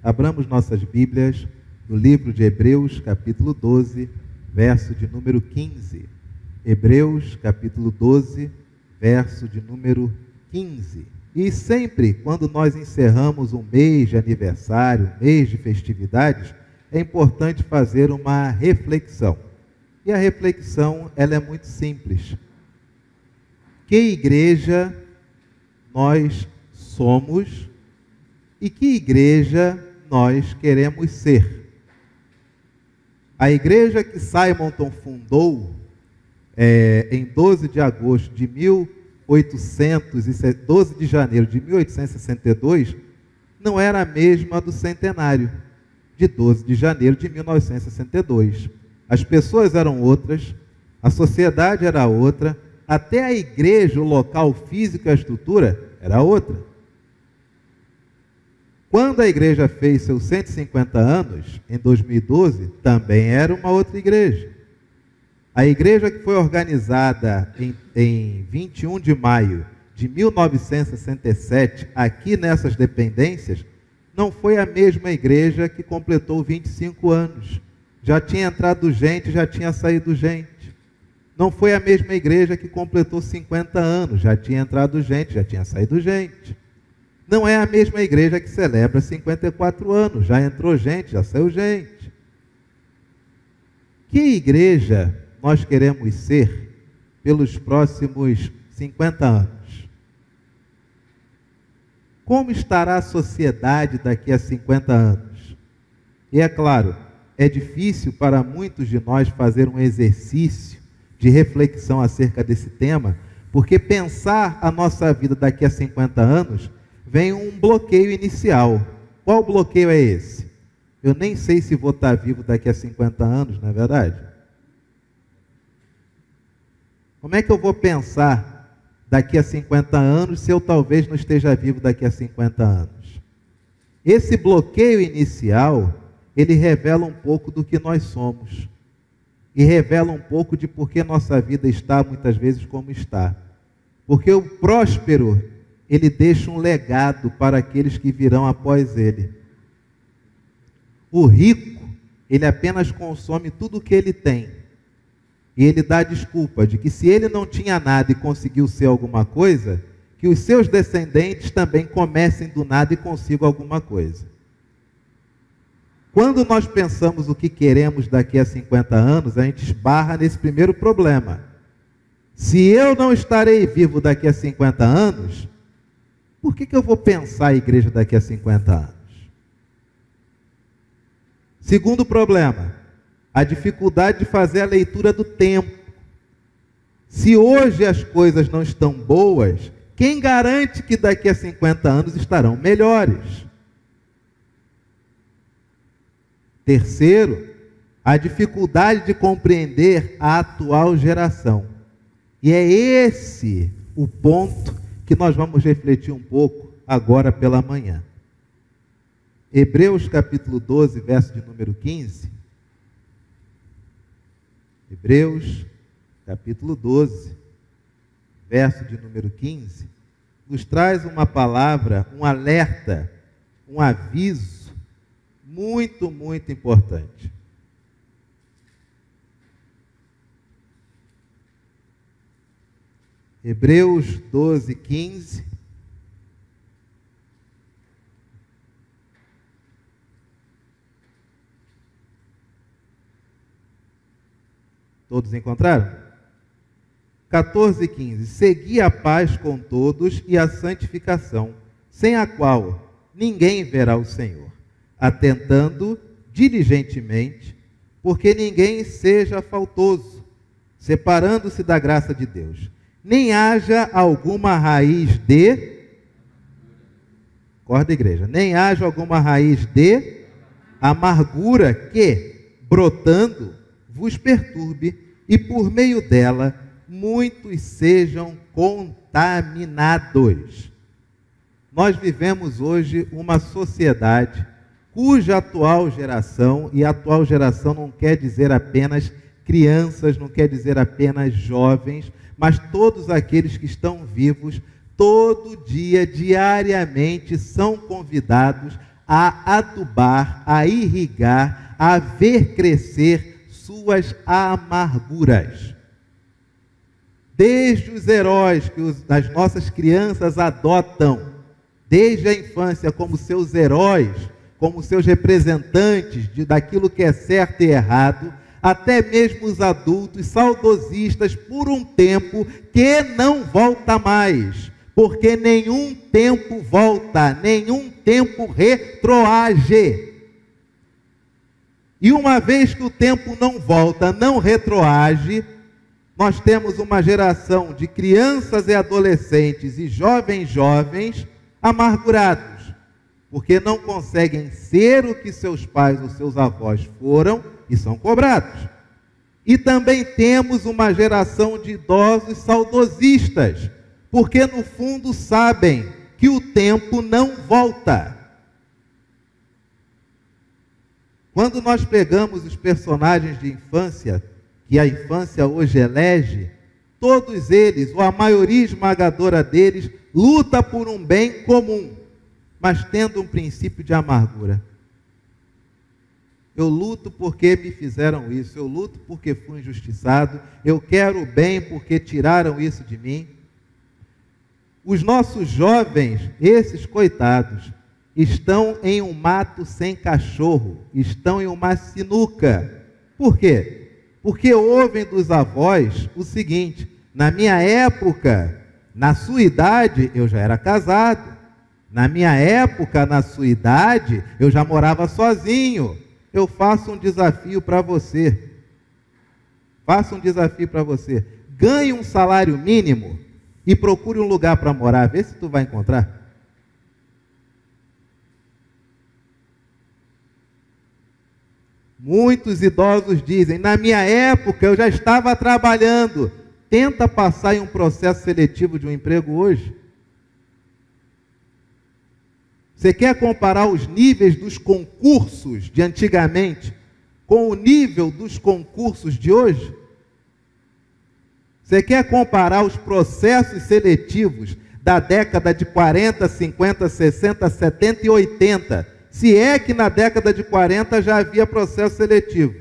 Abramos nossas Bíblias no livro de Hebreus, capítulo 12, verso de número 15. Hebreus, capítulo 12, verso de número 15. E sempre, quando nós encerramos um mês de aniversário, um mês de festividades, é importante fazer uma reflexão. E a reflexão, ela é muito simples. Que igreja nós somos e que igreja nós queremos ser? A igreja que Simonton fundou em 12 de agosto de 12 de janeiro de 1862, não era a mesma do centenário, de 12 de janeiro de 1962. As pessoas eram outras, a sociedade era outra, até a igreja, o local físico e a estrutura era outra. Quando a igreja fez seus 150 anos, em 2012, também era uma outra igreja. A igreja que foi organizada em 21 de maio de 1967, aqui nessas dependências, não foi a mesma igreja que completou 25 anos. Já tinha entrado gente, já tinha saído gente. Não foi a mesma igreja que completou 50 anos, já tinha entrado gente, já tinha saído gente. Não é a mesma igreja que celebra 54 anos, já entrou gente, já saiu gente. Que igreja nós queremos ser pelos próximos 50 anos? Como estará a sociedade daqui a 50 anos? E é claro, é difícil para muitos de nós fazer um exercício de reflexão acerca desse tema, porque pensar a nossa vida daqui a 50 anos vem um bloqueio inicial. Qual bloqueio é esse? Eu nem sei se vou estar vivo daqui a 50 anos, não é verdade? Como é que eu vou pensar daqui a 50 anos se eu talvez não esteja vivo daqui a 50 anos? Esse bloqueio inicial, ele revela um pouco do que nós somos. E revela um pouco de por que nossa vida está muitas vezes como está. Porque o próspero, ele deixa um legado para aqueles que virão após ele. O rico, ele apenas consome tudo o que ele tem. E ele dá a desculpa de que se ele não tinha nada e conseguiu ser alguma coisa, que os seus descendentes também comecem do nada e consigam alguma coisa. Quando nós pensamos o que queremos daqui a 50 anos, a gente esbarra nesse primeiro problema. Se eu não estarei vivo daqui a 50 anos, por que eu vou pensar a igreja daqui a 50 anos? Segundo problema, a dificuldade de fazer a leitura do tempo. Se hoje as coisas não estão boas, quem garante que daqui a 50 anos estarão melhores? Terceiro, a dificuldade de compreender a atual geração. E é esse o ponto que nós vamos refletir um pouco agora pela manhã. Hebreus capítulo 12, verso de número 15. Hebreus capítulo 12, verso de número 15, nos traz uma palavra, um alerta, um aviso, muito, muito importante. Hebreus 12, 15. Todos encontraram? 14 e 15. Segui a paz com todos e a santificação, sem a qual ninguém verá o Senhor, atentando diligentemente, porque ninguém seja faltoso, separando-se da graça de Deus, nem haja alguma raiz de, acorda igreja, nem haja alguma raiz de amargura que, brotando, vos perturbe, e por meio dela, muitos sejam contaminados. Nós vivemos hoje uma sociedade cuja atual geração, e atual geração não quer dizer apenas crianças, não quer dizer apenas jovens, mas todos aqueles que estão vivos, todo dia, diariamente, são convidados a adubar, a irrigar, a ver crescer suas amarguras. Desde os heróis que as nossas crianças adotam, desde a infância como seus heróis, como seus representantes daquilo que é certo e errado, até mesmo os adultos saudosistas por um tempo que não volta mais, porque nenhum tempo volta, nenhum tempo retroage. E uma vez que o tempo não volta, não retroage, nós temos uma geração de crianças e adolescentes e jovens amargurados, porque não conseguem ser o que seus pais ou seus avós foram e são cobrados. E também temos uma geração de idosos saudosistas, porque no fundo sabem que o tempo não volta. Quando nós pegamos os personagens de infância, que a infância hoje elege, todos eles, ou a maioria esmagadora deles, luta por um bem comum, mas tendo um princípio de amargura. Eu luto porque me fizeram isso, eu luto porque fui injustiçado, eu quero o bem porque tiraram isso de mim. Os nossos jovens, esses coitados, estão em um mato sem cachorro, estão em uma sinuca. Por quê? Porque ouvem dos avós o seguinte: na minha época, na sua idade, eu já era casado. Na minha época, na sua idade, eu já morava sozinho. Eu faço um desafio para você. Faço um desafio para você. Ganhe um salário mínimo e procure um lugar para morar. Vê se tu vai encontrar. Muitos idosos dizem: na minha época eu já estava trabalhando. Tenta passar em um processo seletivo de um emprego hoje. Você quer comparar os níveis dos concursos de antigamente com o nível dos concursos de hoje? Você quer comparar os processos seletivos da década de 40, 50, 60, 70 e 80? Se é que na década de 40 já havia processo seletivo.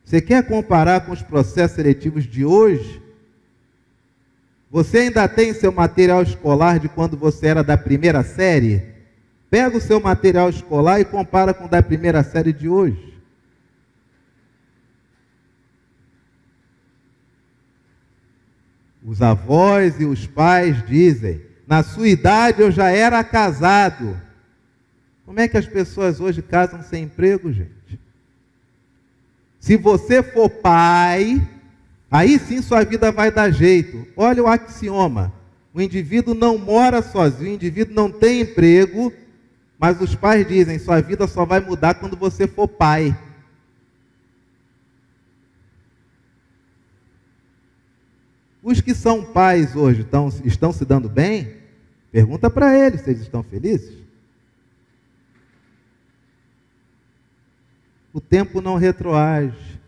Você quer comparar com os processos seletivos de hoje? Você ainda tem seu material escolar de quando você era da primeira série? Pega o seu material escolar e compara com o da primeira série de hoje. Os avós e os pais dizem: na sua idade eu já era casado. Como é que as pessoas hoje casam sem emprego, gente? Se você for pai, aí sim sua vida vai dar jeito. Olha o axioma: o indivíduo não mora sozinho, o indivíduo não tem emprego, mas os pais dizem: sua vida só vai mudar quando você for pai. Os que são pais hoje estão se dando bem? Pergunta para eles se eles estão felizes. O tempo não retroage.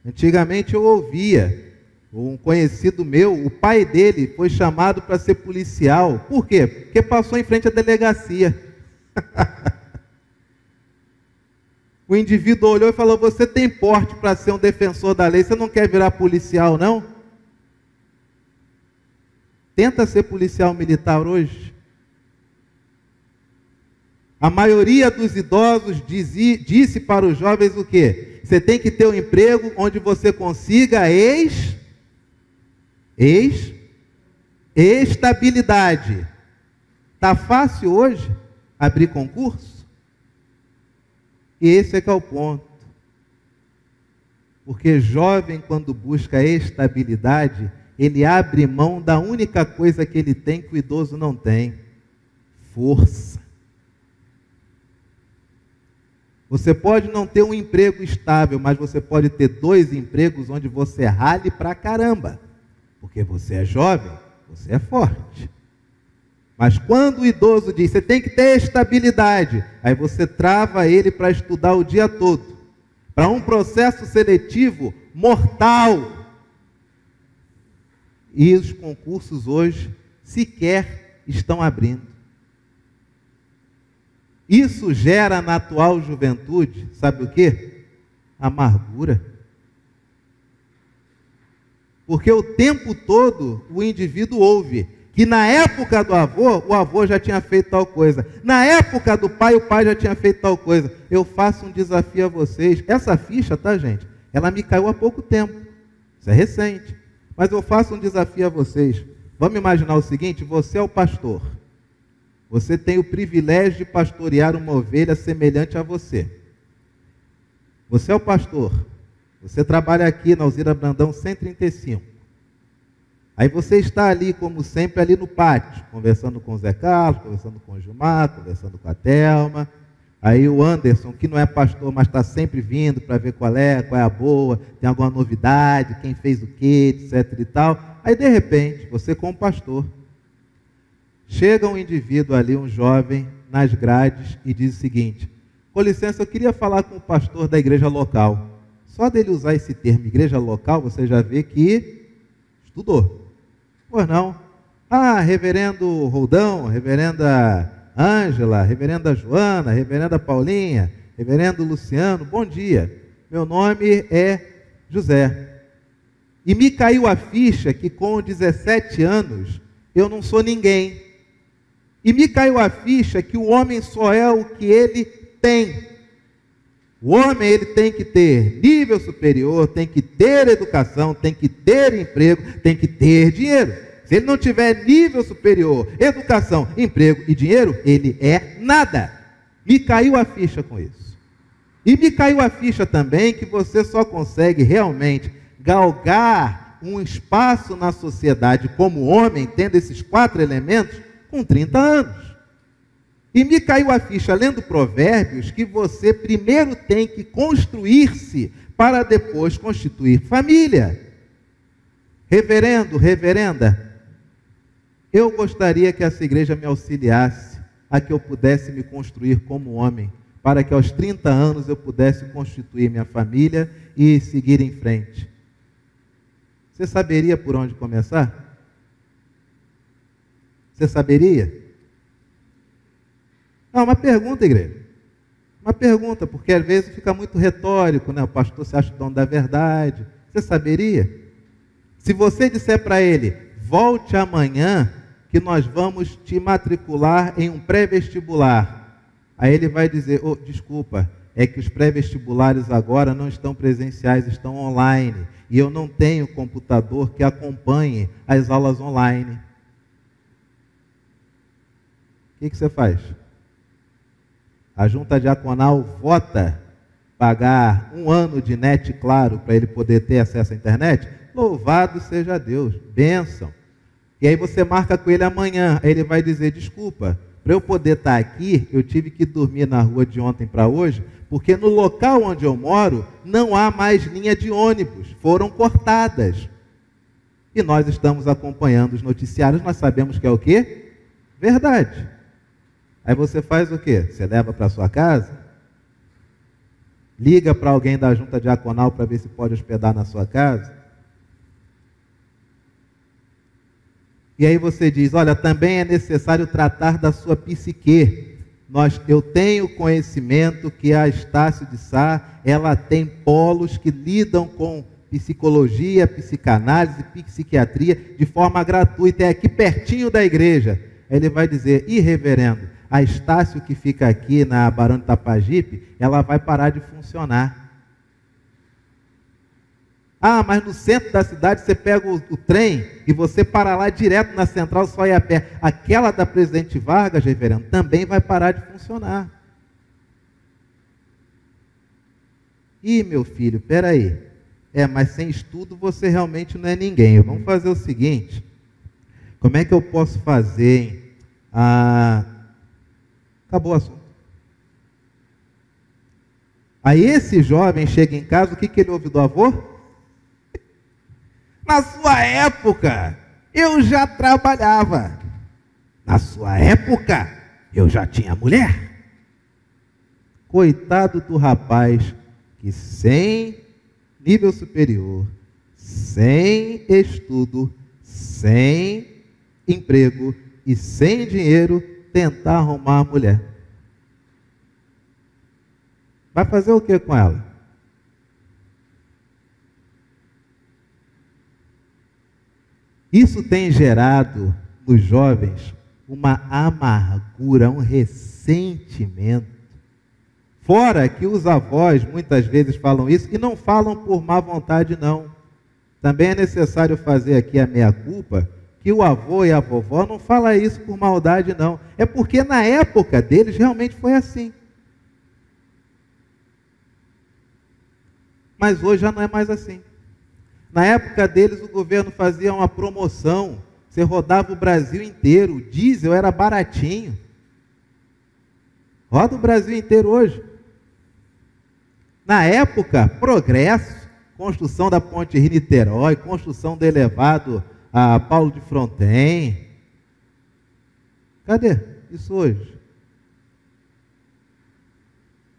Antigamente eu ouvia, um conhecido meu, o pai dele foi chamado para ser policial. Por quê? Porque passou em frente à delegacia. O indivíduo olhou e falou: você tem porte para ser um defensor da lei, você não quer virar policial, não? Tenta ser policial militar hoje. A maioria dos idosos disse para os jovens o quê? Você tem que ter um emprego onde você consiga estabilidade. Está fácil hoje abrir concurso? E esse é que é o ponto. Porque jovem, quando busca estabilidade, ele abre mão da única coisa que ele tem que o idoso não tem: força. Você pode não ter um emprego estável, mas você pode ter 2 empregos onde você rale pra caramba. Porque você é jovem, você é forte. Mas quando o idoso diz: você tem que ter estabilidade, aí você trava ele para estudar o dia todo, para um processo seletivo mortal. E os concursos hoje sequer estão abrindo. Isso gera na atual juventude, sabe o quê? Amargura. Porque o tempo todo o indivíduo ouve que na época do avô, o avô já tinha feito tal coisa. Na época do pai, o pai já tinha feito tal coisa. Eu faço um desafio a vocês. Essa ficha, tá, gente? Ela me caiu há pouco tempo. Isso é recente. Mas eu faço um desafio a vocês. Vamos imaginar o seguinte: você é o pastor. Você tem o privilégio de pastorear uma ovelha semelhante a você. Você é o pastor. Você trabalha aqui na Alzira Brandão 135. Aí você está ali, como sempre, ali no pátio, conversando com o Zé Carlos, conversando com o Gilmar, conversando com a Thelma. Aí o Anderson, que não é pastor, mas está sempre vindo para ver qual é a boa, tem alguma novidade, quem fez o quê, etc e tal. Aí, de repente, você como pastor, chega um indivíduo ali, um jovem, nas grades e diz o seguinte: com licença, eu queria falar com o pastor da igreja local. Só dele usar esse termo, igreja local, você já vê que estudou. Pois não? Ah, reverendo Roldão, reverenda Ângela, reverenda Joana, reverenda Paulinha, reverendo Luciano, bom dia. Meu nome é José. E me caiu a ficha que com 17 anos eu não sou ninguém. E me caiu a ficha que o homem só é o que ele tem. O homem, ele tem que ter nível superior, tem que ter educação, tem que ter emprego, tem que ter dinheiro. Se ele não tiver nível superior, educação, emprego e dinheiro, ele é nada. Me caiu a ficha com isso. E me caiu a ficha também que você só consegue realmente galgar um espaço na sociedade como homem, tendo esses 4 elementos, com 30 anos. E me caiu a ficha, lendo Provérbios, que você primeiro tem que construir-se para depois constituir família. Reverendo, reverenda, eu gostaria que essa igreja me auxiliasse a que eu pudesse me construir como homem, para que aos 30 anos eu pudesse constituir minha família e seguir em frente. Você saberia por onde começar? Você saberia? Não, uma pergunta, igreja. Uma pergunta, porque às vezes fica muito retórico, né? O pastor se acha o dono da verdade. Você saberia? Se você disser para ele, volte amanhã que nós vamos te matricular em um pré-vestibular. Aí ele vai dizer, oh, desculpa, é que os pré-vestibulares agora não estão presenciais, estão online. E eu não tenho computador que acompanhe as aulas online. O que você faz? A junta diaconal vota pagar 1 ano de net, claro, para ele poder ter acesso à internet? Louvado seja Deus, bênção. E aí você marca com ele amanhã, aí ele vai dizer, desculpa, para eu poder estar aqui, eu tive que dormir na rua de ontem para hoje, porque no local onde eu moro, não há mais linha de ônibus, foram cortadas. E nós estamos acompanhando os noticiários, nós sabemos que é o quê? Verdade. Aí você faz o quê? Você leva para sua casa? Liga para alguém da junta diaconal para ver se pode hospedar na sua casa? E aí você diz, olha, também é necessário tratar da sua psique. Eu tenho conhecimento que a Estácio de Sá, ela tem polos que lidam com psicologia, psicanálise, psiquiatria de forma gratuita, é aqui pertinho da igreja. Aí ele vai dizer, reverendo, a Estácio que fica aqui na Barão de Tapajipe, ela vai parar de funcionar. Ah, mas no centro da cidade você pega o trem e você para lá direto na central, só ir a pé. Aquela da Presidente Vargas, reverendo, também vai parar de funcionar. Ih, meu filho, peraí. Mas sem estudo você realmente não é ninguém. Vamos fazer o seguinte. Como é que eu posso fazer, hein? Acabou o assunto. Aí esse jovem chega em casa, o que ele ouve do avô? Na sua época, eu já trabalhava. Na sua época, eu já tinha mulher. Coitado do rapaz que sem nível superior, sem estudo, sem emprego e sem dinheiro, tentar arrumar a mulher. Vai fazer o que com ela? Isso tem gerado nos jovens uma amargura, um ressentimento. Fora que os avós muitas vezes falam isso, e não falam por má vontade, não. Também é necessário fazer aqui a meia-culpa, que o avô e a vovó não falam isso por maldade, não. É porque na época deles realmente foi assim. Mas hoje já não é mais assim. Na época deles, o governo fazia uma promoção, você rodava o Brasil inteiro, o diesel era baratinho. Roda o Brasil inteiro hoje. Na época, progresso, construção da ponte Rio-Niterói, construção do elevado a Paulo de Fronten. Cadê isso hoje?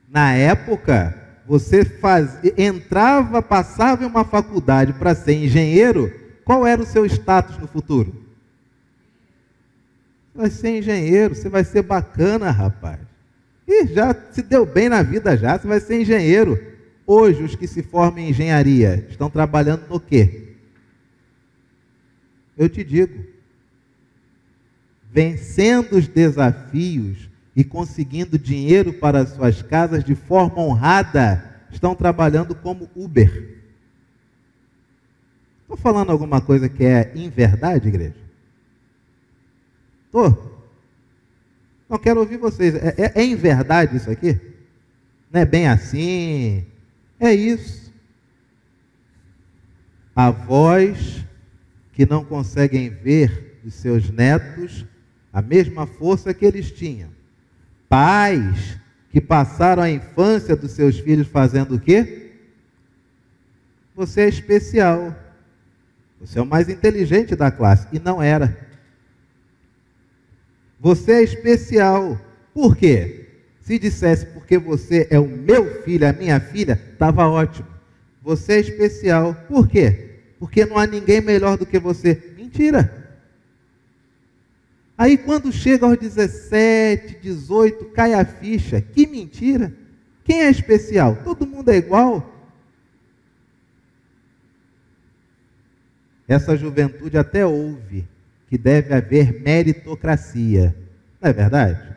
Na época, você entrava, passava em uma faculdade para ser engenheiro, qual era o seu status no futuro? Você vai ser engenheiro, você vai ser bacana, rapaz. E já se deu bem na vida já, você vai ser engenheiro. Hoje, os que se formam em engenharia estão trabalhando no quê? Eu te digo, vencendo os desafios e conseguindo dinheiro para suas casas de forma honrada, estão trabalhando como Uber. Estou falando alguma coisa que é inverdade, igreja? Estou? Não quero ouvir vocês. É inverdade isso aqui? Não é bem assim? É isso. Avós que não conseguem ver dos seus netos a mesma força que eles tinham. Pais que passaram a infância dos seus filhos fazendo o quê? Você é especial. Você é o mais inteligente da classe. E não era. Você é especial. Por quê? Se dissesse porque você é o meu filho, a minha filha, estava ótimo. Você é especial. Por quê? Porque não há ninguém melhor do que você. Mentira. Aí quando chega aos 17, 18, cai a ficha. Que mentira. Quem é especial? Todo mundo é igual. Essa juventude até ouve que deve haver meritocracia. Não é verdade?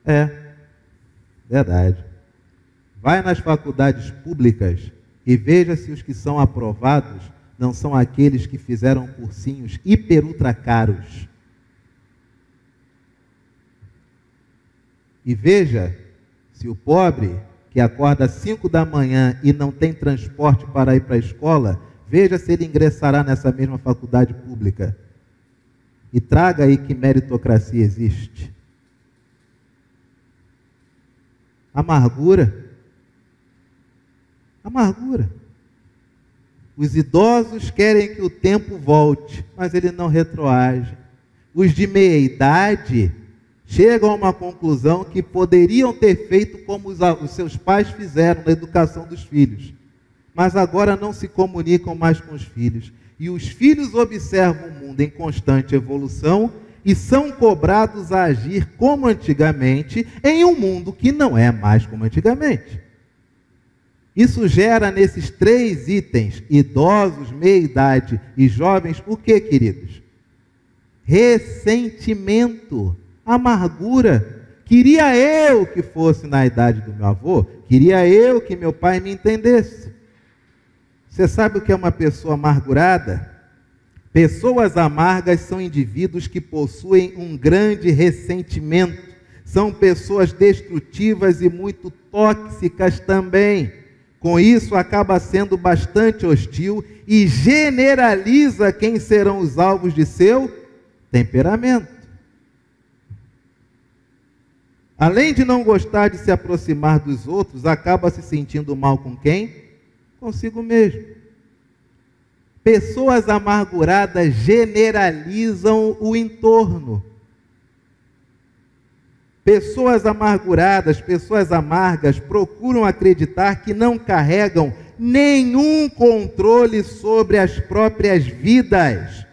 É, verdade. Vai nas faculdades públicas e veja se os que são aprovados não são aqueles que fizeram cursinhos hiper ultra caros. E veja se o pobre que acorda às 5 da manhã e não tem transporte para ir para a escola, veja se ele ingressará nessa mesma faculdade pública. E traga aí que meritocracia existe. Amargura. Amargura. Os idosos querem que o tempo volte, mas ele não retroage. Os de meia idade chegam a uma conclusão que poderiam ter feito como os seus pais fizeram na educação dos filhos. Mas agora não se comunicam mais com os filhos. E os filhos observam o mundo em constante evolução e são cobrados a agir como antigamente em um mundo que não é mais como antigamente. Isso gera nesses 3 itens, idosos, meia-idade e jovens, o que, queridos? Ressentimento, amargura. Queria eu que fosse na idade do meu avô, queria eu que meu pai me entendesse. Você sabe o que é uma pessoa amargurada? Pessoas amargas são indivíduos que possuem um grande ressentimento. São pessoas destrutivas e muito tóxicas também. Com isso, acaba sendo bastante hostil e generaliza quem serão os alvos de seu temperamento. Além de não gostar de se aproximar dos outros, acaba se sentindo mal com quem? Consigo mesmo. Pessoas amarguradas generalizam o entorno. Pessoas amarguradas, pessoas amargas procuram acreditar que não carregam nenhum controle sobre as próprias vidas.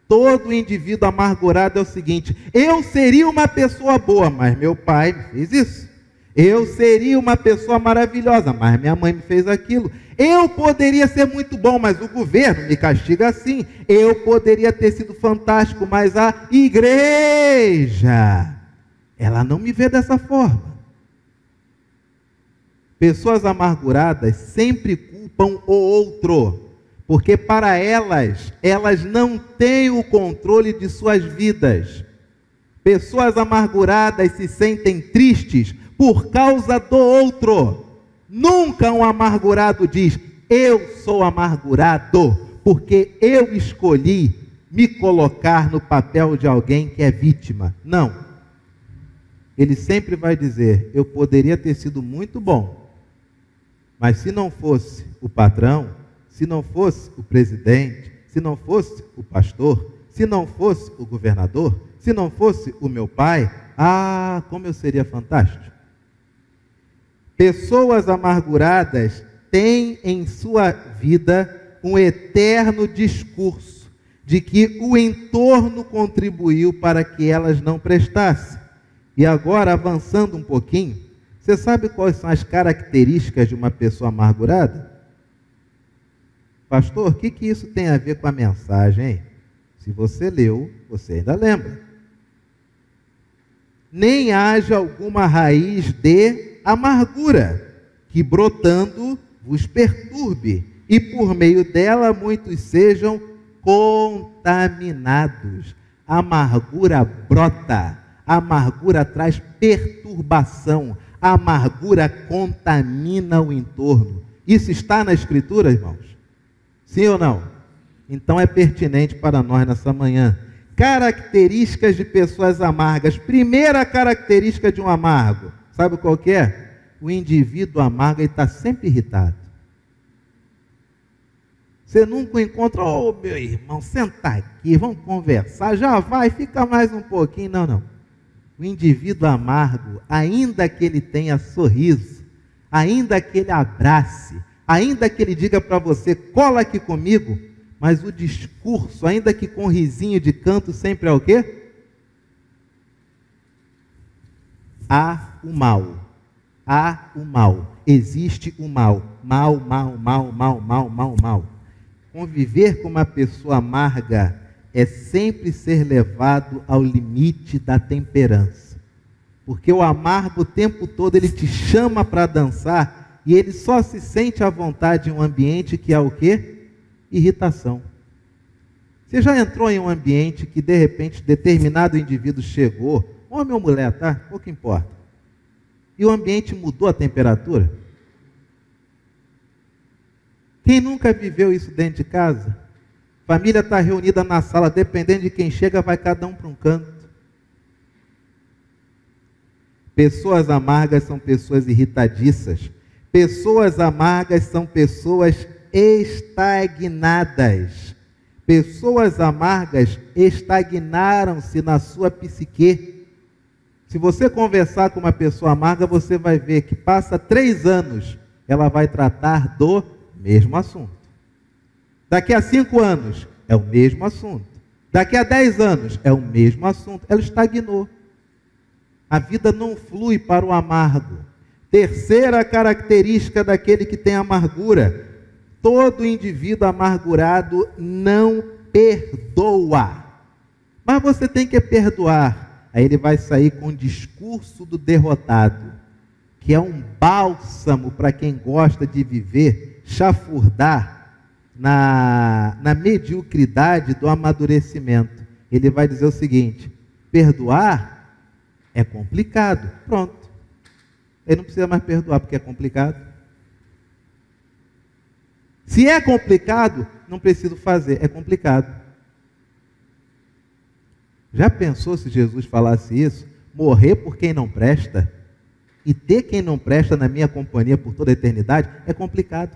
Todo indivíduo amargurado é o seguinte: eu seria uma pessoa boa, mas meu pai fez isso. Eu seria uma pessoa maravilhosa, mas minha mãe me fez aquilo. Eu poderia ser muito bom, mas o governo me castiga assim. Eu poderia ter sido fantástico, mas a igreja, ela não me vê dessa forma. Pessoas amarguradas sempre culpam o outro, porque para elas não têm o controle de suas vidas. Pessoas amarguradas se sentem tristes por causa do outro. Nunca um amargurado diz: eu sou amargurado porque eu escolhi me colocar no papel de alguém que é vítima. Não. Ele sempre vai dizer: eu poderia ter sido muito bom, mas se não fosse o patrão, se não fosse o presidente, se não fosse o pastor, se não fosse o governador, se não fosse o meu pai, como eu seria fantástico. Pessoas amarguradas têm em sua vida um eterno discurso de que o entorno contribuiu para que elas não prestassem. E agora, avançando um pouquinho, você sabe quais são as características de uma pessoa amargurada? Pastor, o que isso tem a ver com a mensagem, hein? Se você leu, você ainda lembra. Nem haja alguma raiz de amargura, que brotando vos perturbe, e por meio dela muitos sejam contaminados. A amargura brota, a amargura traz perturbação, a amargura contamina o entorno. Isso está na Escritura, irmãos? Sim ou não? Então é pertinente para nós nessa manhã. Características de pessoas amargas. Primeira característica de um amargo, sabe qual que é? O indivíduo amargo está sempre irritado. Você nunca encontra: meu irmão, senta aqui, vamos conversar, já vai, fica mais um pouquinho. Não. O indivíduo amargo, ainda que ele tenha sorriso, ainda que ele abrace, ainda que ele diga para você: cola aqui comigo, mas o discurso, ainda que com risinho de canto, sempre é o quê? Há o mal. Há o mal. Existe o mal. Mal. Conviver com uma pessoa amarga é sempre ser levado ao limite da temperança. Porque o amargo o tempo todo ele te chama para dançar e ele só se sente à vontade em um ambiente que é o quê? Irritação. Você já entrou em um ambiente que de repente determinado indivíduo chegou, homem ou mulher, tá? Pouco importa. E o ambiente mudou a temperatura? Quem nunca viveu isso dentro de casa? Família está reunida na sala, dependendo de quem chega, vai cada um para um canto. Pessoas amargas são pessoas irritadiças. Pessoas amargas são pessoas estagnadas. Pessoas amargas estagnaram-se na sua psique. Se você conversar com uma pessoa amarga, você vai ver que passa 3 anos, ela vai tratar do mesmo assunto. Daqui a 5 anos, é o mesmo assunto. Daqui a 10 anos, é o mesmo assunto. Ela estagnou. A vida não flui para o amargo. Terceira característica daquele que tem amargura: todo indivíduo amargurado não perdoa. Mas você tem que perdoar. Aí ele vai sair com o discurso do derrotado, que é um bálsamo para quem gosta de viver, chafurdar na mediocridade do amadurecimento. Ele vai dizer o seguinte: perdoar é complicado. Pronto. Ele não precisa mais perdoar porque é complicado. Se é complicado, não preciso fazer. É complicado. Já pensou se Jesus falasse isso? Morrer por quem não presta e ter quem não presta na minha companhia por toda a eternidade é complicado.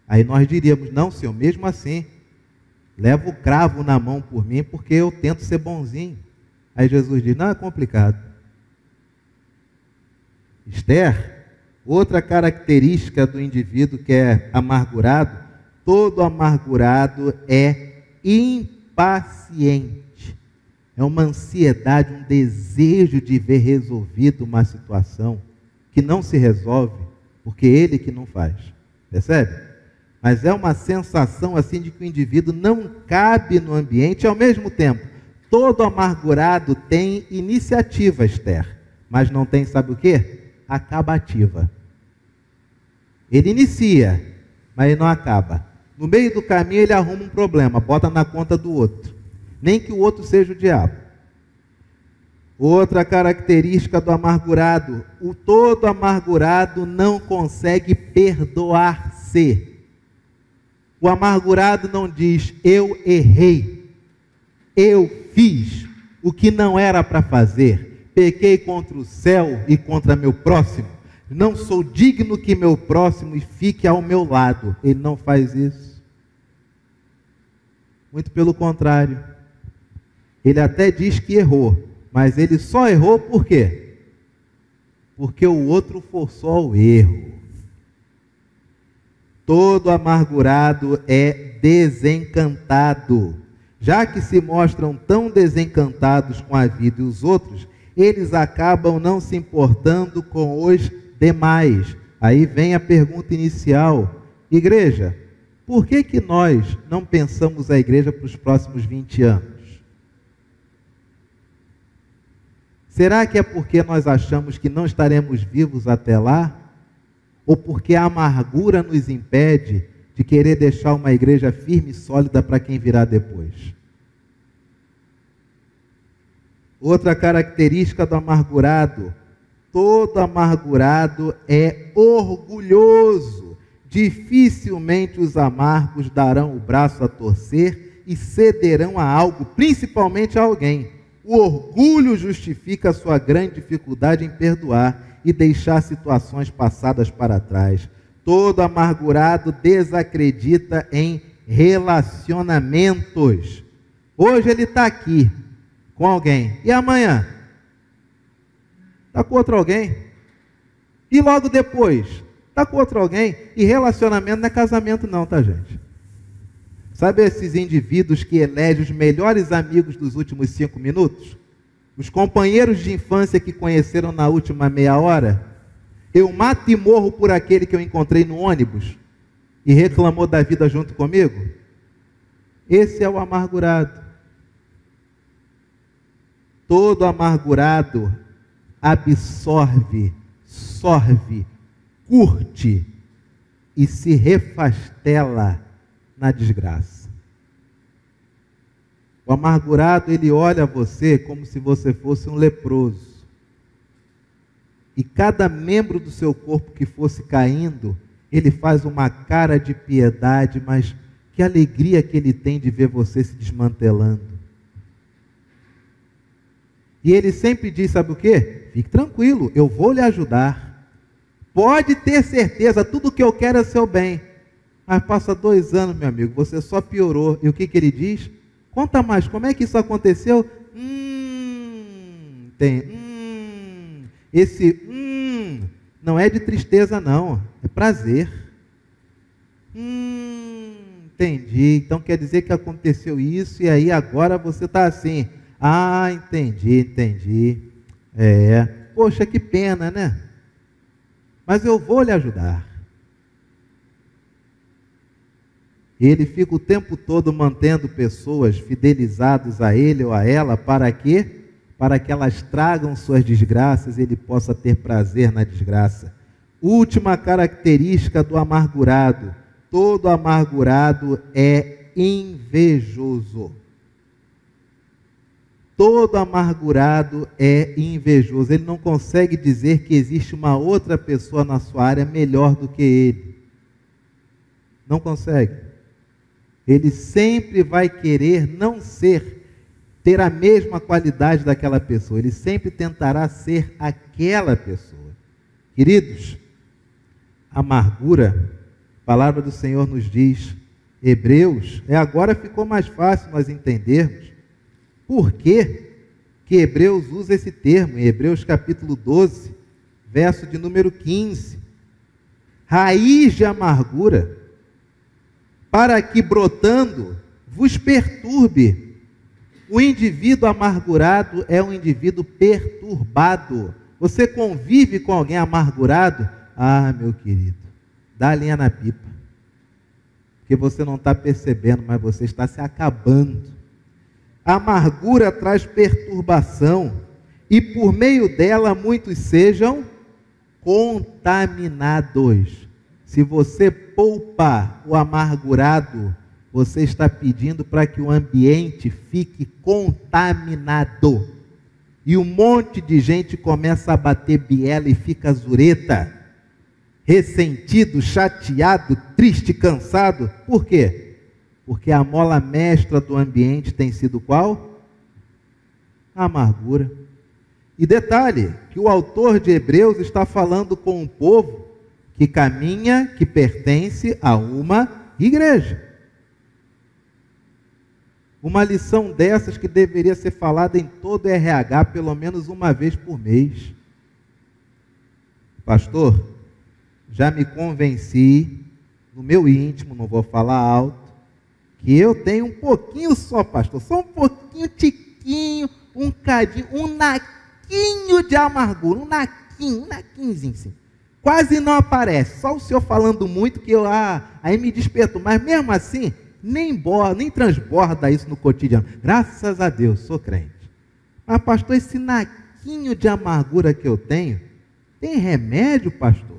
Aí nós diríamos: não, Senhor, mesmo assim, leva o cravo na mão por mim, porque eu tento ser bonzinho. Aí Jesus diz: não, é complicado. Esther, outra característica do indivíduo que é amargurado: todo amargurado é impaciente. é uma ansiedade, um desejo de ver resolvido uma situação que não se resolve, porque ele que não faz. Percebe? Mas é uma sensação assim de que o indivíduo não cabe no ambiente. E ao mesmo tempo, todo amargurado tem iniciativa, Esther, mas não tem, sabe o quê? Acabativa. Ele inicia, mas ele não acaba. No meio do caminho ele arruma um problema, bota na conta do outro. Nem que o outro seja o diabo. Outra característica do amargurado: o todo amargurado não consegue perdoar-se. O amargurado não diz, eu errei, eu fiz o que não era para fazer, pequei contra o céu e contra meu próximo, não sou digno que meu próximo fique ao meu lado. Ele não faz isso. Muito pelo contrário. Ele até diz que errou, mas ele só errou por quê? Porque o outro forçou ao erro. Todo amargurado é desencantado. Já que se mostram tão desencantados com a vida e os outros, eles acabam não se importando com os demais. Aí vem a pergunta inicial: igreja, por que que nós não pensamos a igreja para os próximos 20 anos? Será que é porque nós achamos que não estaremos vivos até lá? Ou porque a amargura nos impede de querer deixar uma igreja firme e sólida para quem virá depois? Outra característica do amargurado: todo amargurado é orgulhoso. Dificilmente os amargos darão o braço a torcer e cederão a algo, principalmente a alguém. O orgulho justifica a sua grande dificuldade em perdoar e deixar situações passadas para trás. Todo amargurado desacredita em relacionamentos. Hoje ele está aqui com alguém, e amanhã está com outro alguém, e logo depois está com outro alguém. E relacionamento não é casamento não, tá, gente? Sabe esses indivíduos que elegem os melhores amigos dos últimos 5 minutos? Os companheiros de infância que conheceram na última meia hora? Eu mato e morro por aquele que eu encontrei no ônibus e reclamou da vida junto comigo? Esse é o amargurado. Todo amargurado absorve, sorve, curte e se refastela na desgraça. O amargurado, ele olha você como se você fosse um leproso. E cada membro do seu corpo que fosse caindo, ele faz uma cara de piedade, mas que alegria que ele tem de ver você se desmantelando. E ele sempre diz, sabe o quê? Fique tranquilo, eu vou lhe ajudar. Pode ter certeza, tudo que eu quero é seu bem. Mas passa 2 anos, meu amigo, você só piorou. E o que ele diz? Conta mais, como é que isso aconteceu? Esse não é de tristeza não, é prazer. Entendi, então quer dizer que aconteceu isso e aí agora você está assim. Ah, entendi. Poxa, que pena, né? Mas eu vou lhe ajudar. Ele fica o tempo todo mantendo pessoas fidelizadas a ele ou a ela, para quê? Para que elas tragam suas desgraças e ele possa ter prazer na desgraça. Última característica do amargurado: todo amargurado é invejoso. Todo amargurado é invejoso. Ele não consegue dizer que existe uma outra pessoa na sua área melhor do que ele. Não consegue. Ele sempre vai querer não ter a mesma qualidade daquela pessoa. Ele sempre tentará ser aquela pessoa. Queridos, amargura, a palavra do Senhor nos diz, Hebreus, agora ficou mais fácil nós entendermos por que Hebreus usa esse termo, em Hebreus capítulo 12, verso de número 15. Raiz de amargura, para que brotando vos perturbe O indivíduo amargurado é um indivíduo perturbado. Você convive com alguém amargurado? Ah, meu querido, dá a linha na pipa. Porque você não está percebendo, mas você está se acabando. A amargura traz perturbação, e por meio dela muitos sejam contaminados. Se você poupa o amargurado, você está pedindo para que o ambiente fique contaminado. E um monte de gente começa a bater biela e fica zureta, ressentido, chateado, triste, cansado. Por quê? Porque a mola mestra do ambiente tem sido qual? A amargura. E detalhe, que o autor de Hebreus está falando com um povo que caminha, que pertence a uma igreja. Uma lição dessas que deveria ser falada em todo o RH pelo menos uma vez por mês. Pastor, já me convenci, no meu íntimo, não vou falar alto, que eu tenho um pouquinho só, pastor, só um pouquinho, tiquinho, um cadinho, um naquinho de amargura, um naquinhozinho, sim. Quase não aparece, só o senhor falando muito que eu, aí me desperto, mas mesmo assim, nem transborda isso no cotidiano. Graças a Deus, sou crente. Mas pastor, esse naquinho de amargura que eu tenho, tem remédio, pastor?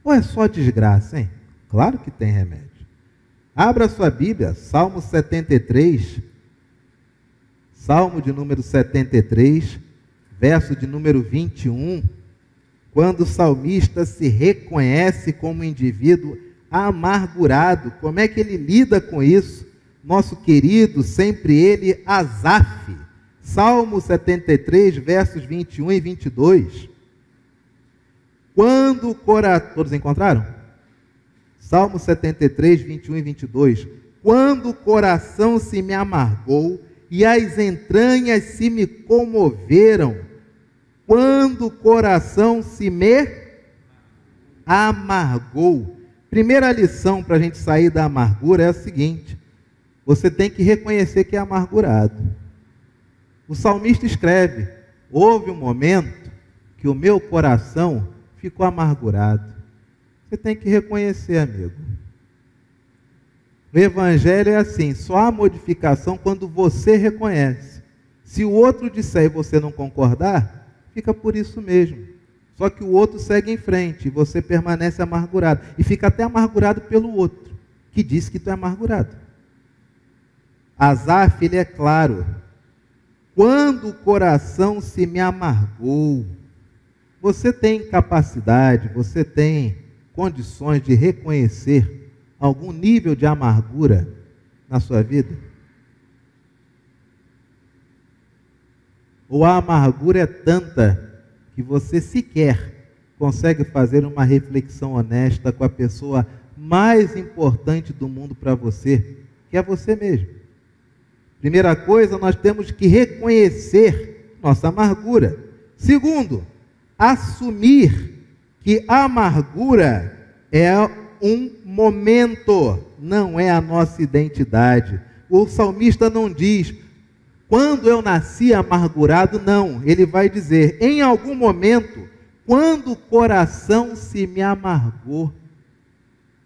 Ou é só desgraça, hein? Claro que tem remédio. Abra sua Bíblia, Salmo 73, Salmo de número 73, verso de número 21, quando o salmista se reconhece como indivíduo amargurado. Como é que ele lida com isso? Nosso querido, sempre ele, Asaf. Salmo 73, versos 21 e 22. Quando o coração... Todos encontraram? Salmo 73, 21 e 22. Quando o coração se me amargou e as entranhas se me comoveram, quando o coração se me amargou. Primeira lição para a gente sair da amargura é a seguinte: você tem que reconhecer que é amargurado. O salmista escreve: houve um momento que o meu coração ficou amargurado. Você tem que reconhecer, amigo. O evangelho é assim, só há modificação quando você reconhece. Se o outro disser e você não concordar, fica por isso mesmo. Só que o outro segue em frente e você permanece amargurado. E fica até amargurado pelo outro, que disse que tu é amargurado. Asaf, ele é claro. Quando o coração se me amargou, você tem capacidade, você tem condições de reconhecer algum nível de amargura na sua vida? Ou a amargura é tanta que você sequer consegue fazer uma reflexão honesta com a pessoa mais importante do mundo para você, que é você mesmo? Primeira coisa, nós temos que reconhecer nossa amargura. Segundo, assumir que a amargura é um momento, não é a nossa identidade. O salmista não diz: quando eu nasci amargurado, não. Ele vai dizer: em algum momento, quando o coração se me amargou.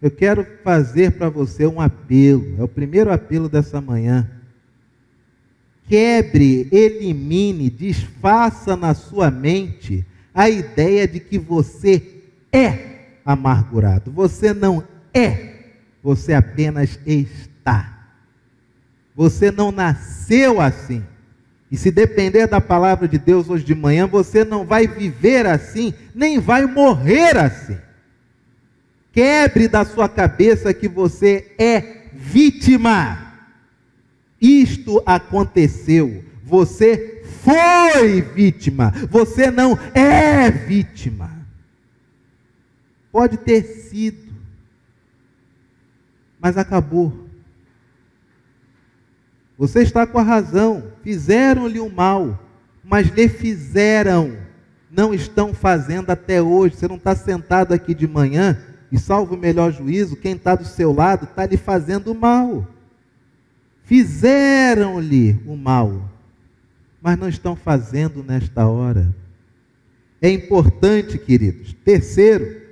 Eu quero fazer para você um apelo, é o primeiro apelo dessa manhã. Quebre, elimine, desfaça na sua mente a ideia de que você é amargurado. Você não é, você apenas está. Você não nasceu assim. E se depender da palavra de Deus hoje de manhã, você não vai viver assim, nem vai morrer assim. Quebre da sua cabeça que você é vítima. Isto aconteceu. Você foi vítima. Você não é vítima. Pode ter sido, mas acabou. Você está com a razão. Fizeram-lhe o mal, mas lhe fizeram. Não estão fazendo até hoje. Você não está sentado aqui de manhã e, salvo o melhor juízo, quem está do seu lado está lhe fazendo o mal. Fizeram-lhe o mal, mas não estão fazendo nesta hora. É importante, queridos. Terceiro,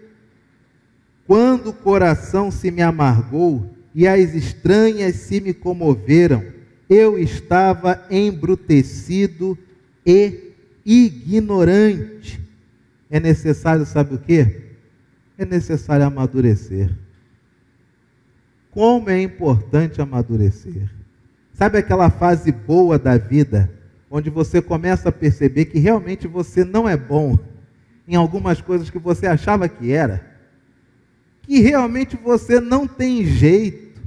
quando o coração se me amargou e as estranhas se me comoveram, eu estava embrutecido e ignorante. É necessário, sabe o quê? É necessário amadurecer. Como é importante amadurecer. Sabe aquela fase boa da vida, onde você começa a perceber que realmente você não é bom em algumas coisas que você achava que era, que realmente você não tem jeito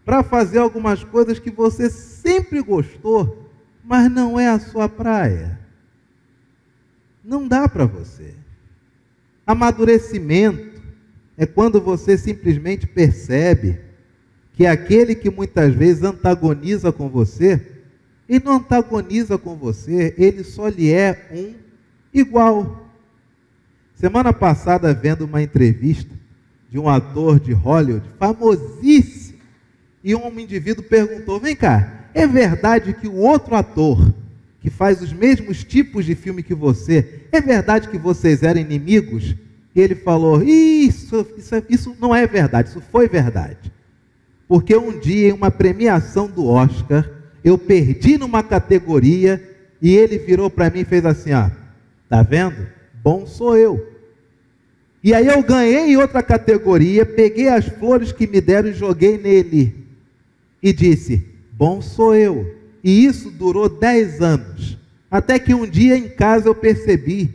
para fazer algumas coisas que você sempre gostou, mas não é a sua praia. Não dá para você. Amadurecimento é quando você simplesmente percebe que aquele que muitas vezes antagoniza com você, ele não antagoniza com você, ele só lhe é um igual. Semana passada, vendo uma entrevista de um ator de Hollywood, famosíssimo, e um indivíduo perguntou, vem cá, é verdade que o outro ator, que faz os mesmos tipos de filme que você, é verdade que vocês eram inimigos? E ele falou, isso não é verdade, isso foi verdade. Porque um dia, em uma premiação do Oscar, eu perdi numa categoria, e ele virou para mim e fez assim, ó, tá vendo? Bom sou eu. E aí eu ganhei em outra categoria, peguei as flores que me deram e joguei nele. E disse, bom sou eu. E isso durou 10 anos. Até que um dia em casa eu percebi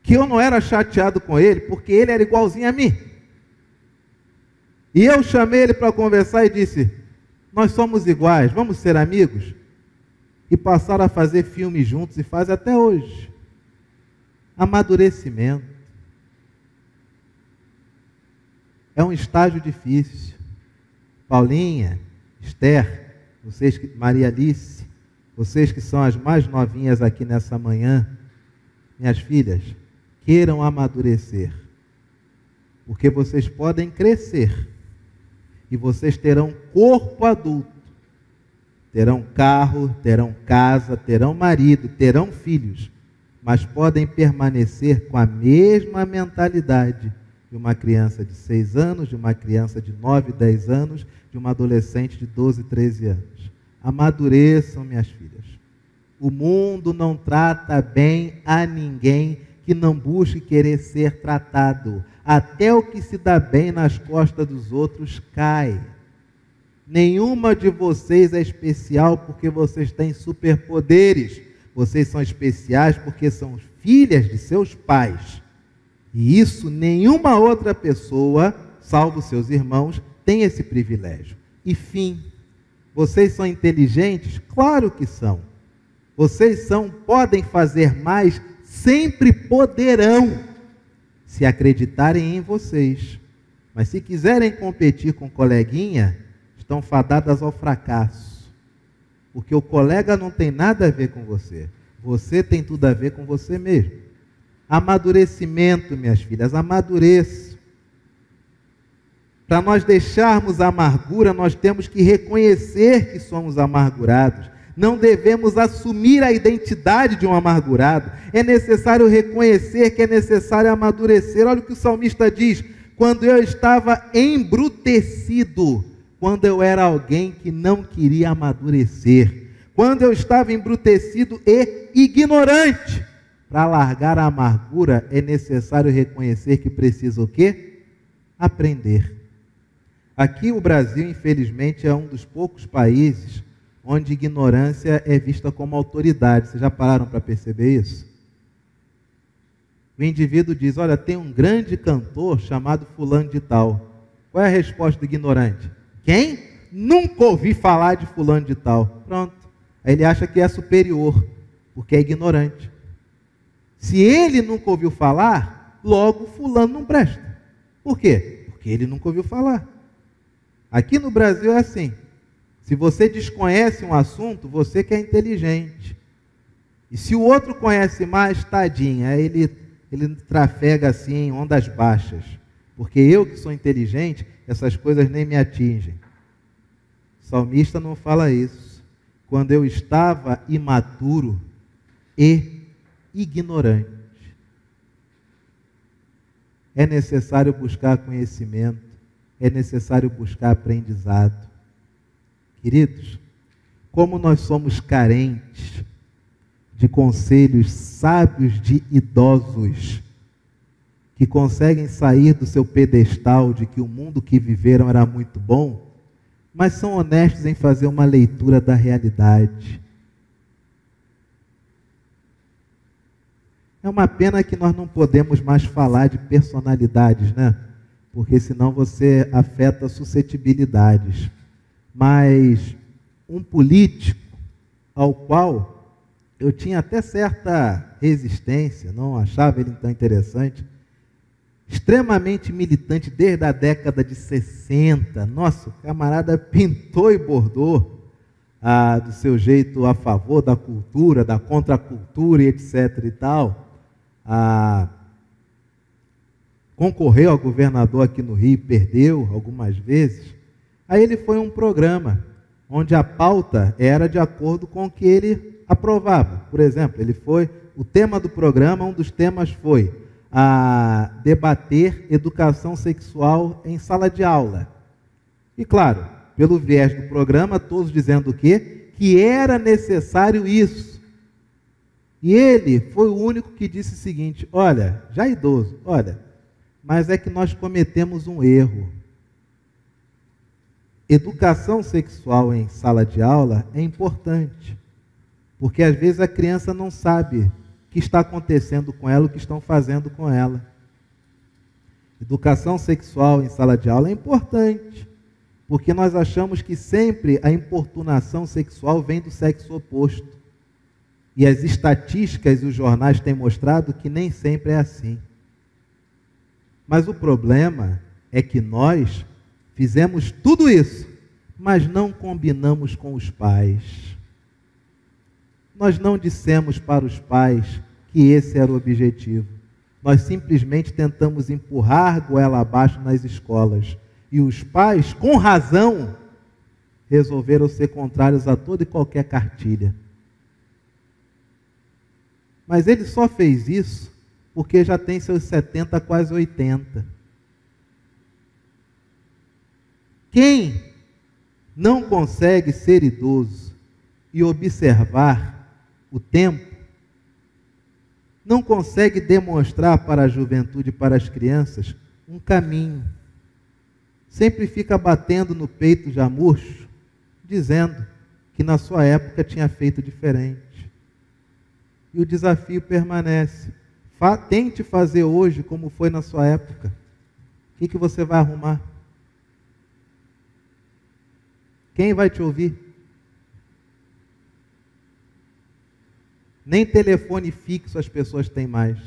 que eu não era chateado com ele, porque ele era igualzinho a mim. E eu chamei ele para conversar e disse, nós somos iguais, vamos ser amigos? E passaram a fazer filmes juntos e fazem até hoje. Amadurecimento. É um estágio difícil. Paulinha, Esther, vocês, Maria Alice, vocês que são as mais novinhas aqui nessa manhã, minhas filhas, queiram amadurecer, porque vocês podem crescer, e vocês terão corpo adulto, terão carro, terão casa, terão marido, terão filhos, mas podem permanecer com a mesma mentalidade de uma criança de 6 anos, de uma criança de 9, 10 anos, de uma adolescente de 12, 13 anos. Amadureçam, minhas filhas. O mundo não trata bem a ninguém que não busque querer ser tratado. Até o que se dá bem nas costas dos outros cai. Nenhuma de vocês é especial porque vocês têm superpoderes. Vocês são especiais porque são filhas de seus pais. E isso nenhuma outra pessoa, salvo seus irmãos, tem esse privilégio. E fim. Vocês são inteligentes? Claro que são. Vocês podem fazer mais, sempre poderão, se acreditarem em vocês. Mas se quiserem competir com o coleguinha, estão fadadas ao fracasso. Porque o colega não tem nada a ver com você. Você tem tudo a ver com você mesmo. Amadurecimento, minhas filhas, amadureçam. Para nós deixarmos a amargura, nós temos que reconhecer que somos amargurados. Não devemos assumir a identidade de um amargurado. É necessário reconhecer que é necessário amadurecer. Olha o que o salmista diz: quando eu estava embrutecido, quando eu era alguém que não queria amadurecer, quando eu estava embrutecido e ignorante. Para largar a amargura, é necessário reconhecer que precisa o quê? Aprender. Aqui o Brasil, infelizmente, é um dos poucos países onde ignorância é vista como autoridade. Vocês já pararam para perceber isso? O indivíduo diz, olha, tem um grande cantor chamado fulano de tal. Qual é a resposta do ignorante? Quem? Nunca ouvi falar de fulano de tal. Pronto. Aí ele acha que é superior, porque é ignorante. Se ele nunca ouviu falar, logo fulano não presta. Por quê? Porque ele nunca ouviu falar. Aqui no Brasil é assim. Se você desconhece um assunto, você que é inteligente. E se o outro conhece mais, tadinho, aí ele trafega assim em ondas baixas. Porque eu que sou inteligente, essas coisas nem me atingem. O salmista não fala isso. Quando eu estava imaturo, e ignorante. É necessário buscar conhecimento, é necessário buscar aprendizado. Queridos, como nós somos carentes de conselhos sábios de idosos, que conseguem sair do seu pedestal de que o mundo que viveram era muito bom, mas são honestos em fazer uma leitura da realidade. É uma pena que nós não podemos mais falar de personalidades, né? Porque senão você afeta suscetibilidades. Mas um político ao qual eu tinha até certa resistência, não achava ele tão interessante, extremamente militante desde a década de 60. Nossa, o camarada pintou e bordou do seu jeito a favor da cultura, da contracultura e etc. e tal. Concorreu ao governador aqui no Rio, perdeu algumas vezes. Aí ele foi a um programa onde a pauta era de acordo com o que ele aprovava. Por exemplo, o tema do programa, um dos temas foi debater educação sexual em sala de aula. E claro, pelo viés do programa, todos dizendo o quê? Que era necessário isso. E ele foi o único que disse o seguinte: olha, já idoso, mas é que nós cometemos um erro. Educação sexual em sala de aula é importante, porque às vezes a criança não sabe o que está acontecendo com ela, o que estão fazendo com ela. Educação sexual em sala de aula é importante, porque nós achamos que sempre a importunação sexual vem do sexo oposto. E as estatísticas e os jornais têm mostrado que nem sempre é assim. Mas o problema é que nós fizemos tudo isso, mas não combinamos com os pais. Nós não dissemos para os pais que esse era o objetivo. Nós simplesmente tentamos empurrar goela abaixo nas escolas. E os pais, com razão, resolveram ser contrários a toda e qualquer cartilha. Mas ele só fez isso porque já tem seus 70, quase 80. Quem não consegue ser idoso e observar o tempo, não consegue demonstrar para a juventude e para as crianças um caminho. Sempre fica batendo no peito já murcho, dizendo que na sua época tinha feito diferente. E o desafio permanece. Tente fazer hoje como foi na sua época. O que você vai arrumar? Quem vai te ouvir? Nem telefone fixo as pessoas têm mais.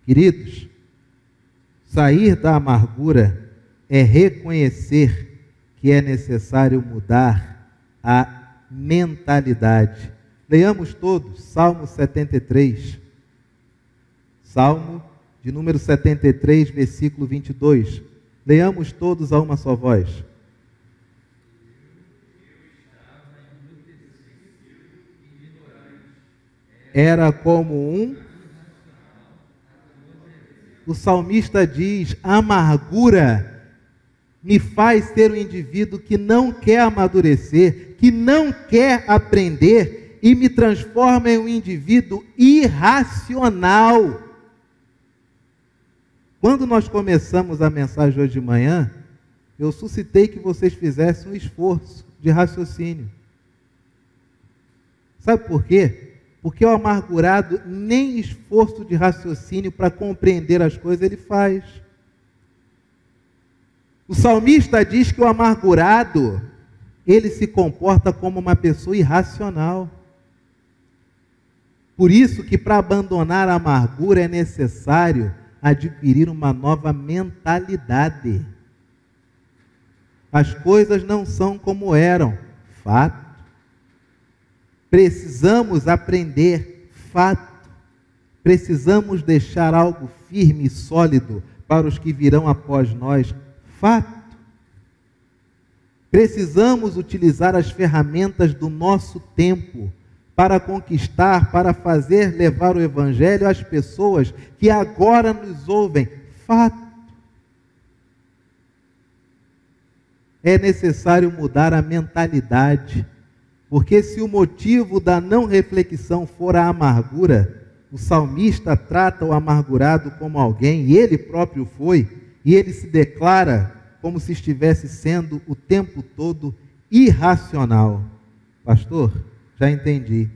Queridos, sair da amargura é reconhecer que é necessário mudar a mentalidade. Leiamos todos Salmo 73. Salmo de número 73, versículo 22. Leiamos todos a uma só voz. Era como O salmista diz: a amargura me faz ser um indivíduo que não quer amadurecer, que não quer aprender, e me transforma em um indivíduo irracional. Quando nós começamos a mensagem hoje de manhã, eu suscitei que vocês fizessem um esforço de raciocínio. Sabe por quê? Porque o amargurado nem esforço de raciocínio para compreender as coisas ele faz. O salmista diz que o amargurado, ele se comporta como uma pessoa irracional. Por isso que para abandonar a amargura é necessário adquirir uma nova mentalidade. As coisas não são como eram, fato. Precisamos aprender, fato. Precisamos deixar algo firme e sólido para os que virão após nós, fato. Precisamos utilizar as ferramentas do nosso tempo para conquistar, para fazer levar o Evangelho às pessoas que agora nos ouvem. Fato. É necessário mudar a mentalidade, porque se o motivo da não reflexão for a amargura, o salmista trata o amargurado como alguém, e ele próprio foi, e ele se declara como se estivesse sendo o tempo todo irracional. Pastor, já entendi.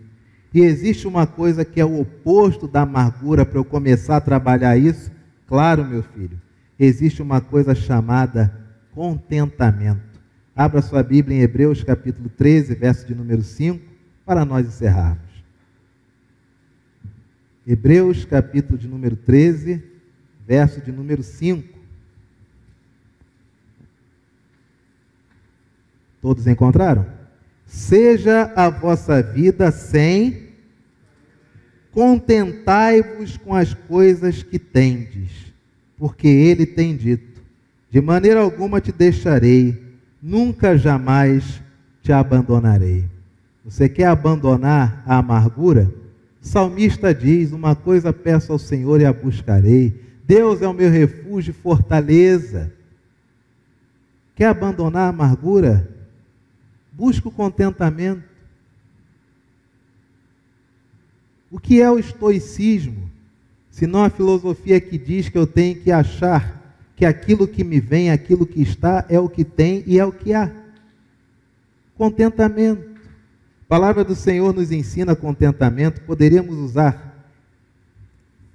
E existe uma coisa que é o oposto da amargura para eu começar a trabalhar isso? Claro, meu filho. Existe uma coisa chamada contentamento. Abra sua Bíblia em Hebreus capítulo 13, verso de número 5, para nós encerrarmos. Hebreus capítulo de número 13, verso de número 5. Todos encontraram? Seja a vossa vida sem, contentai-vos com as coisas que tendes, porque ele tem dito, de maneira alguma te deixarei, nunca jamais te abandonarei. Você quer abandonar a amargura? O salmista diz, uma coisa peço ao Senhor e a buscarei, Deus é o meu refúgio e fortaleza. Quer abandonar a amargura? Busca o contentamento. O que é o estoicismo? Senão a filosofia que diz que eu tenho que achar que aquilo que me vem, aquilo que está, é o que tem e é o que há. Contentamento. A palavra do Senhor nos ensina contentamento. Poderíamos usar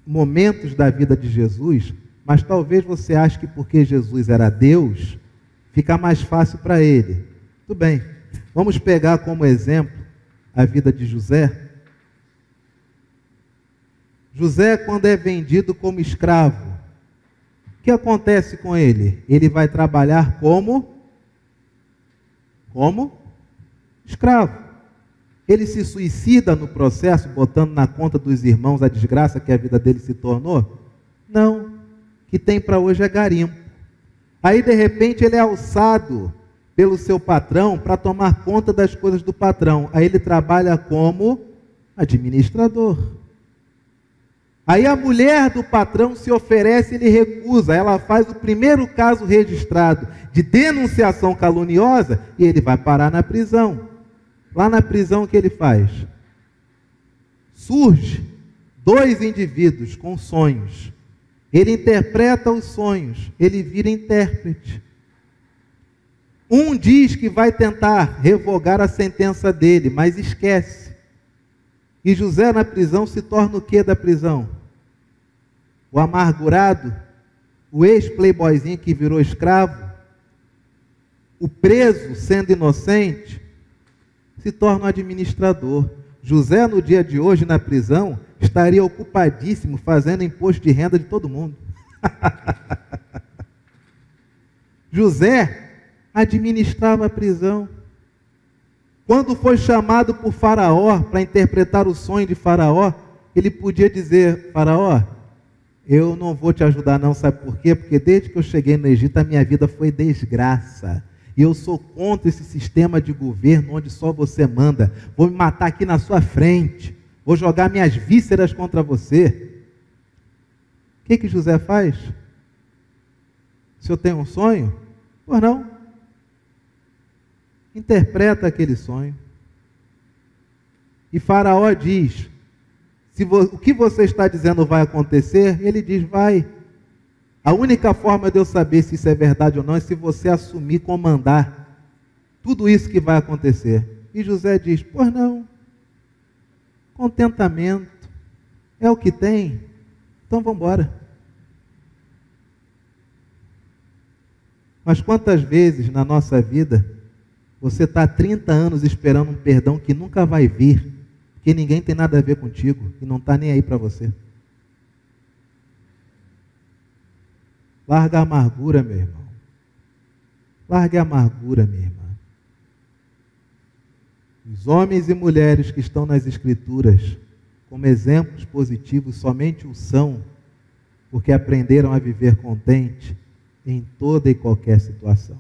momentos da vida de Jesus, mas talvez você ache que porque Jesus era Deus, fica mais fácil para ele. Tudo bem. Vamos pegar como exemplo a vida de José. José, quando é vendido como escravo, o que acontece com ele? Ele vai trabalhar como escravo. Ele se suicida no processo, botando na conta dos irmãos a desgraça que a vida dele se tornou? Não. O que tem para hoje é garimpo. Aí, de repente, ele é alçado pelo seu patrão para tomar conta das coisas do patrão. Aí ele trabalha como administrador. Aí a mulher do patrão se oferece e ele recusa. Ela faz o primeiro caso registrado de denunciação caluniosa e ele vai parar na prisão. Lá na prisão o que ele faz? Surge 2 indivíduos com sonhos. Ele interpreta os sonhos, ele vira intérprete. Um diz que vai tentar revogar a sentença dele, mas esquece. E José na prisão se torna o que da prisão? O amargurado, o ex-playboyzinho que virou escravo, o preso sendo inocente, se torna um administrador. José no dia de hoje na prisão estaria ocupadíssimo fazendo imposto de renda de todo mundo. José administrava a prisão. Quando foi chamado por Faraó para interpretar o sonho de Faraó, ele podia dizer: Faraó, eu não vou te ajudar não, sabe por quê? Porque desde que eu cheguei no Egito a minha vida foi desgraça. E eu sou contra esse sistema de governo onde só você manda. Vou me matar aqui na sua frente. Vou jogar minhas vísceras contra você. O que José faz? Se eu tenho um sonho, pois não. Interpreta aquele sonho. E Faraó diz, o que você está dizendo vai acontecer? Ele diz, vai. A única forma de eu saber se isso é verdade ou não é se você assumir, comandar tudo isso que vai acontecer. E José diz, pois não. Contentamento. É o que tem. Então vamos embora. Mas quantas vezes na nossa vida você está há 30 anos esperando um perdão que nunca vai vir, porque ninguém tem nada a ver contigo e não está nem aí para você? Larga a amargura, meu irmão. Largue a amargura, minha irmã. Os homens e mulheres que estão nas Escrituras, como exemplos positivos, somente o são, porque aprenderam a viver contente em toda e qualquer situação.